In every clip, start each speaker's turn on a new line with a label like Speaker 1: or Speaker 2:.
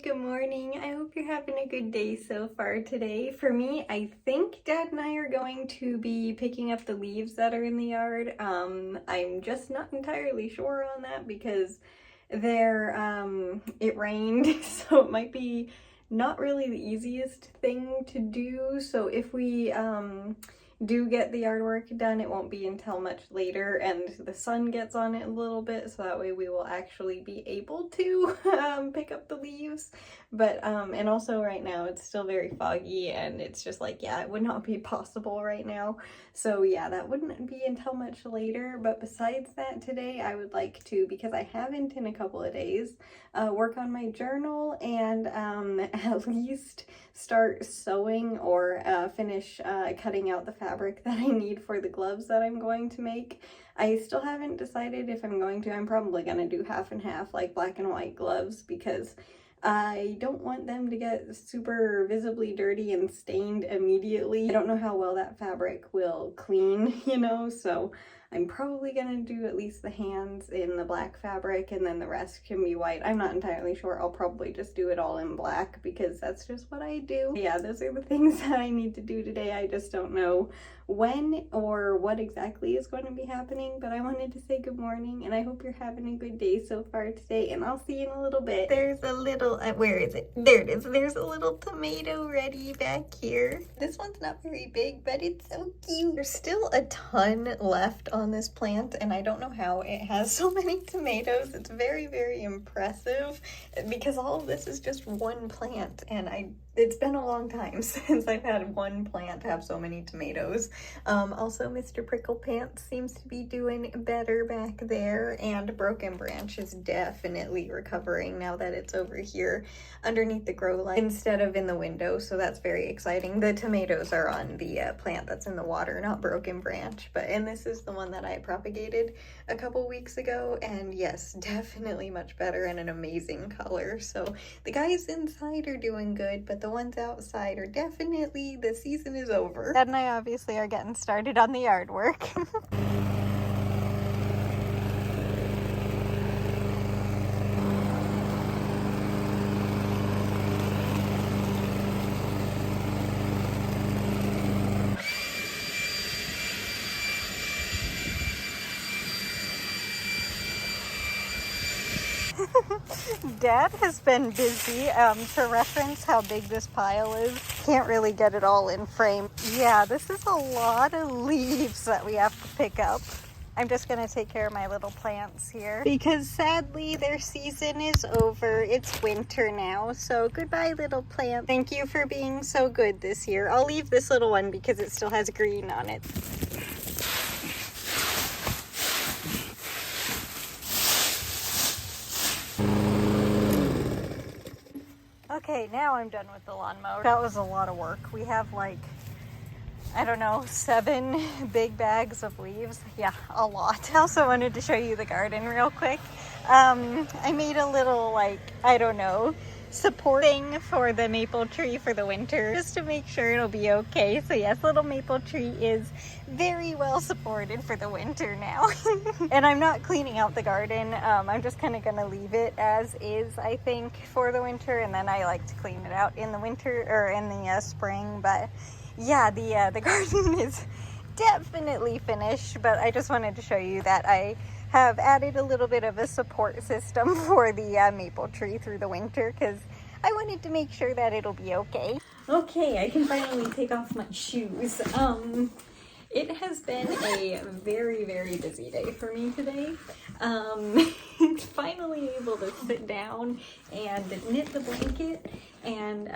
Speaker 1: good morning. I hope you're having a good day so far today. For me, I think Dad and I are going to be picking up the leaves that are in the yard. I'm just not entirely sure on that because it rained, so it might be not really the easiest thing to do. So if we do get the yard work done, it won't be until much later and the sun gets on it a little bit, so that way we will actually be able to pick up the leaves. But and also right now it's still very foggy and it's just like, yeah, it would not be possible right now. So yeah, that wouldn't be until much later. But besides that, today I would like to, because I haven't in a couple of days, work on my journal and at least start sewing or finish cutting out the fabric that I need for the gloves that I'm going to make. I still haven't decided if I'm going to. I'm probably going to do half and half, like black and white gloves, because I don't want them to get super visibly dirty and stained immediately. I don't know how well that fabric will clean, so I'm probably gonna do at least the hands in the black fabric and then the rest can be white. I'm not entirely sure. I'll probably just do it all in black because that's just what I do. Yeah, those are the things that I need to do today. I just don't know when or what exactly is going to be happening, but I wanted to say good morning and I hope you're having a good day so far today, and I'll see you in a little bit. There's a little, where is it? There it is. There's a little tomato ready back here. This one's not very big, but it's so cute. There's still a ton left on this plant and I don't know how it has so many tomatoes. It's very, very impressive because all of this is just one plant, and it's been a long time since I've had one plant have so many tomatoes. Also, Mr. Prickle Pants seems to be doing better back there, and Broken Branch is definitely recovering now that it's over here underneath the grow light instead of in the window, so that's very exciting. The tomatoes are on the plant that's in the water, not Broken Branch, and this is the one that I propagated a couple weeks ago, and yes, definitely much better and an amazing color. So the guys inside are doing good, but the ones outside are definitely, the season is over. Dad and I obviously are getting started on the yard work. Dad has been busy. To reference how big this pile is, can't really get it all in frame. Yeah, this is a lot of leaves that we have to pick up. I'm just gonna take care of my little plants here because sadly their season is over. It's winter now, so goodbye little plant. Thank you for being so good this year. I'll leave this little one because it still has green on it. Okay, now I'm done with the lawn mower. That was a lot of work. We have like, I don't know, 7 big bags of leaves. Yeah, a lot. I also wanted to show you the garden real quick. I made a little, like, I don't know, support thing for the maple tree for the winter just to make sure it'll be okay. So yes, little maple tree is very well supported for the winter now. And I'm not cleaning out the garden. I'm just kind of gonna leave it as is, I think, for the winter, and then I like to clean it out in the winter or in the spring. But yeah, the garden is definitely finished, but I just wanted to show you that I have added a little bit of a support system for the maple tree through the winter because I wanted to make sure that it'll be okay. Okay, I can finally take off my shoes. It has been a very, very busy day for me today. Finally able to sit down and knit the blanket, and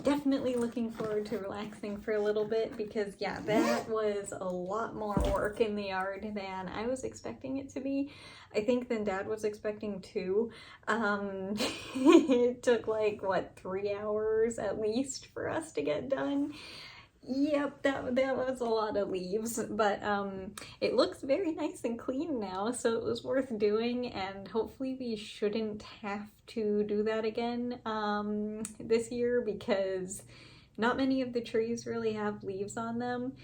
Speaker 1: definitely looking forward to relaxing for a little bit because yeah, that was a lot more work in the yard than I was expecting it to be. I think than Dad was expecting too. It took like, what, 3 hours at least for us to get done. Yep, that was a lot of leaves, but it looks very nice and clean now, so it was worth doing, and hopefully we shouldn't have to do that again this year because not many of the trees really have leaves on them.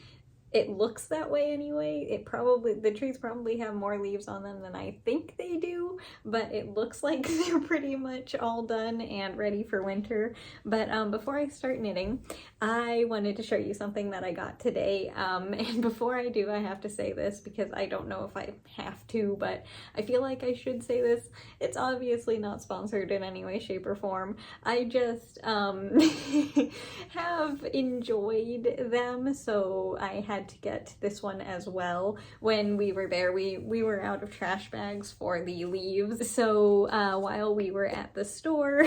Speaker 1: It looks that way anyway. The trees probably have more leaves on them than I think they do, but it looks like they're pretty much all done and ready for winter. But before I start knitting, I wanted to show you something that I got today. And before I do, I have to say this because I don't know if I have to, but I feel like I should say this. It's obviously not sponsored in any way, shape, or form. I just have enjoyed them, so I had to get this one as well. When we were there, we were out of trash bags for the leaves, so while we were at the store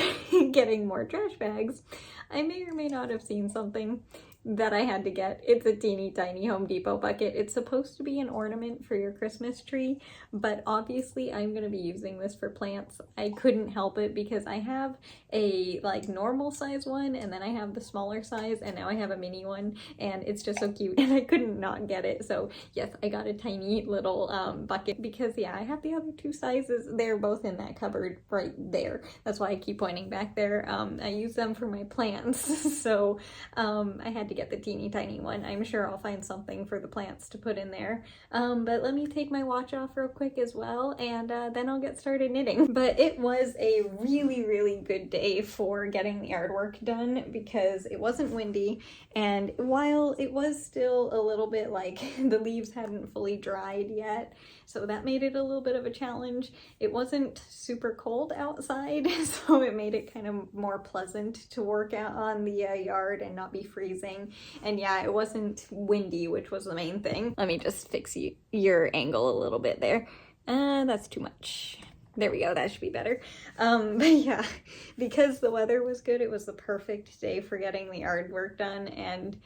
Speaker 1: getting more trash bags, I may or may not have seen something that I had to get. It's a teeny tiny Home Depot bucket. It's supposed to be an ornament for your Christmas tree, but obviously I'm going to be using this for plants. I couldn't help it because I have a like normal size one, and then I have the smaller size, and now I have a mini one, and it's just so cute, and I couldn't not get it. So yes, I got a tiny little bucket because yeah, I have the other two sizes. They're both in that cupboard right there. That's why I keep pointing back there. I use them for my plants, so I had to get the teeny tiny one. I'm sure I'll find something for the plants to put in there. But let me take my watch off real quick as well, and then I'll get started knitting. But it was a really, really good day for getting the yard work done because it wasn't windy, and while it was still a little bit like the leaves hadn't fully dried yet, so that made it a little bit of a challenge. It wasn't super cold outside, so it made it kind of more pleasant to work out on the yard and not be freezing. And yeah, it wasn't windy, which was the main thing. Let me just fix your angle a little bit there. That's too much. There we go, that should be better. But yeah, because the weather was good, it was the perfect day for getting the yard work done, and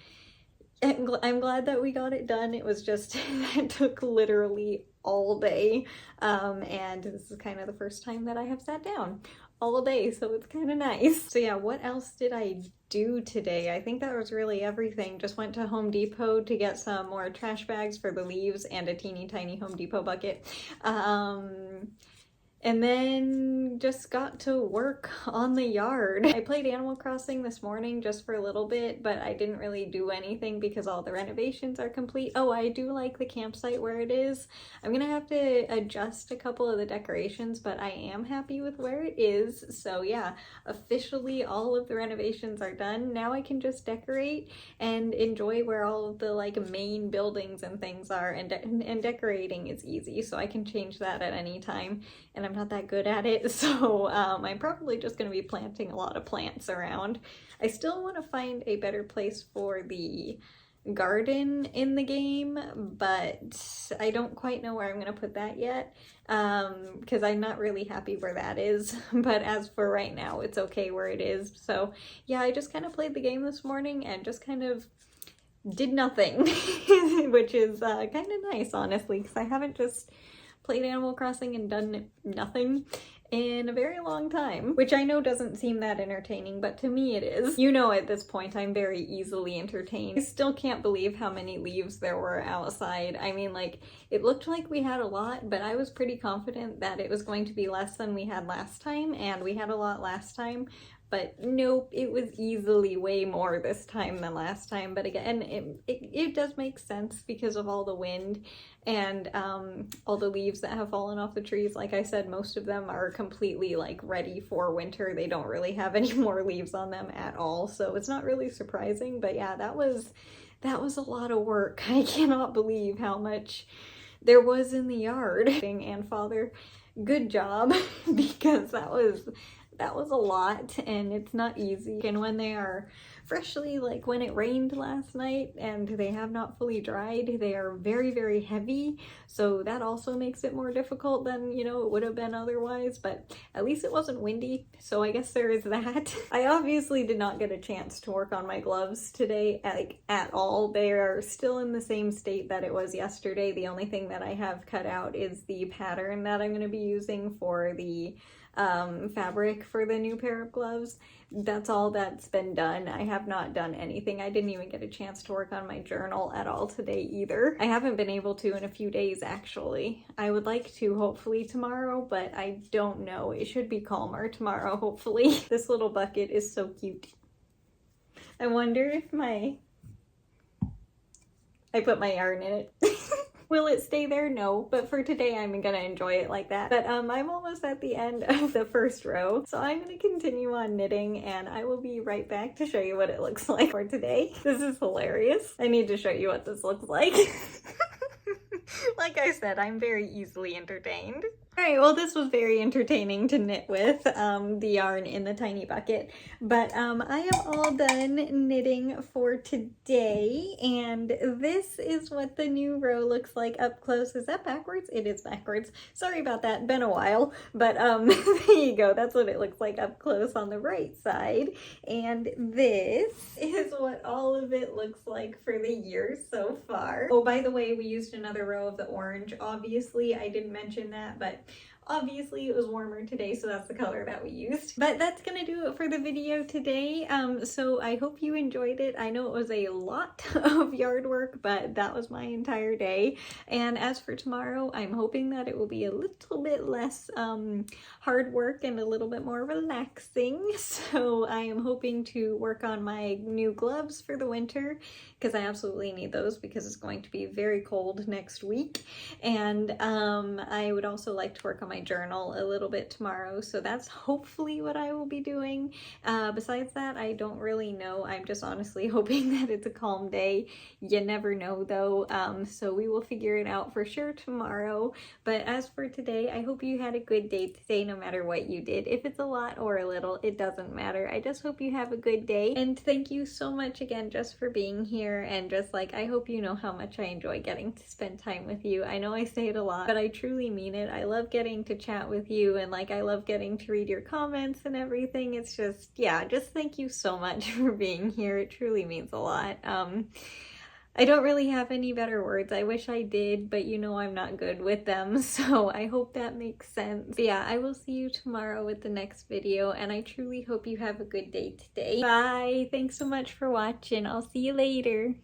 Speaker 1: I'm glad that we got it done. It was just, it took literally all day, and this is kind of the first time that I have sat down all day, so it's kind of nice. So yeah, what else did I do today? I think that was really everything. Just went to Home Depot to get some more trash bags for the leaves and a teeny tiny Home Depot bucket. And then just got to work on the yard. I played Animal Crossing this morning just for a little bit, but I didn't really do anything because all the renovations are complete. Oh, I do like the campsite where it is. I'm gonna have to adjust a couple of the decorations, but I am happy with where it is. So yeah, officially all of the renovations are done. Now I can just decorate and enjoy where all of the like main buildings and things are, and decorating is easy, so I can change that at any time. And I'm not that good at it, so I'm probably just going to be planting a lot of plants around. I still want to find a better place for the garden in the game, but I don't quite know where I'm going to put that yet, because I'm not really happy where that is. But as for right now, it's okay where it is. So yeah, I just kind of played the game this morning and just kind of did nothing, which is kind of nice, honestly, because I haven't just played Animal Crossing and done nothing in a very long time, which I know doesn't seem that entertaining, but to me it is. You know, at this point I'm very easily entertained. I still can't believe how many leaves there were outside. I mean, like, it looked like we had a lot, but I was pretty confident that it was going to be less than we had last time, and we had a lot last time. But nope, it was easily way more this time than last time. But again, it does make sense because of all the wind and all the leaves that have fallen off the trees. Like I said, most of them are completely like ready for winter. They don't really have any more leaves on them at all. So it's not really surprising. But yeah, that was a lot of work. I cannot believe how much there was in the yard. And Father, good job, because that was a lot, and it's not easy. And when they are freshly, like when it rained last night and they have not fully dried, they are very, very heavy. So that also makes it more difficult than, you know, it would have been otherwise, but at least it wasn't windy. So I guess there is that. I obviously did not get a chance to work on my gloves today, like at all. They are still in the same state that it was yesterday. The only thing that I have cut out is the pattern that I'm going to be using for the fabric for the new pair of gloves. That's all that's been done. I have not done anything. I didn't even get a chance to work on my journal at all today either. I haven't been able to in a few days, actually. I would like to hopefully tomorrow, but I don't know. It should be calmer tomorrow, hopefully. This little bucket is so cute. I wonder if my I put my yarn in it. Will it stay there? No, but for today I'm gonna enjoy it like that. But I'm almost at the end of the first row, so I'm gonna continue on knitting and I will be right back to show you what it looks like for today. This is hilarious. I need to show you what this looks like. Like I said, I'm very easily entertained. Alright, well this was very entertaining to knit with, the yarn in the tiny bucket, but I am all done knitting for today, and this is what the new row looks like up close. Is that backwards? It is backwards. Sorry about that, been a while, but there you go. That's what it looks like up close on the right side, and this is what all of it looks like for the year so far. Oh, by the way, we used another row of the orange. Obviously, I didn't mention that, but obviously it was warmer today, so that's the color that we used. But that's gonna do it for the video today. So I hope you enjoyed it. I know it was a lot of yard work, but that was my entire day. And as for tomorrow, I'm hoping that it will be a little bit less hard work and a little bit more relaxing. So I am hoping to work on my new gloves for the winter, because I absolutely need those because it's going to be very cold next week. And I would also like to work on my journal a little bit tomorrow, so that's hopefully what I will be doing. Besides that, I don't really know. I'm just honestly hoping that it's a calm day. You never know though, so we will figure it out for sure tomorrow. But as for today, I hope you had a good day today no matter what you did. If it's a lot or a little, it doesn't matter. I just hope you have a good day, and thank you so much again just for being here, and just like I hope you know how much I enjoy getting to spend time with you. I know I say it a lot, but I truly mean it. I love getting to chat with you, and like I love getting to read your comments and everything. It's just, yeah, just thank you so much for being here. It truly means a lot. I don't really have any better words. I wish I did, but you know I'm not good with them, so I hope that makes sense. But yeah, I will see you tomorrow with the next video, and I truly hope you have a good day today. Bye! Thanks so much for watching. I'll see you later.